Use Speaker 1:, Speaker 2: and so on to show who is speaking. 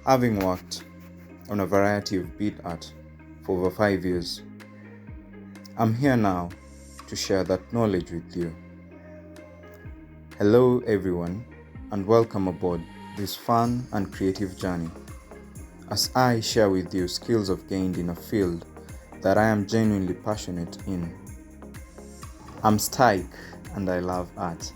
Speaker 1: having worked on a variety of bead art for over 5 years. I'm here now to share that knowledge with you. Hello everyone, and welcome aboard this fun and creative journey as I share with you skills I've gained in a field that I am genuinely passionate in. I'm Stike and I love art.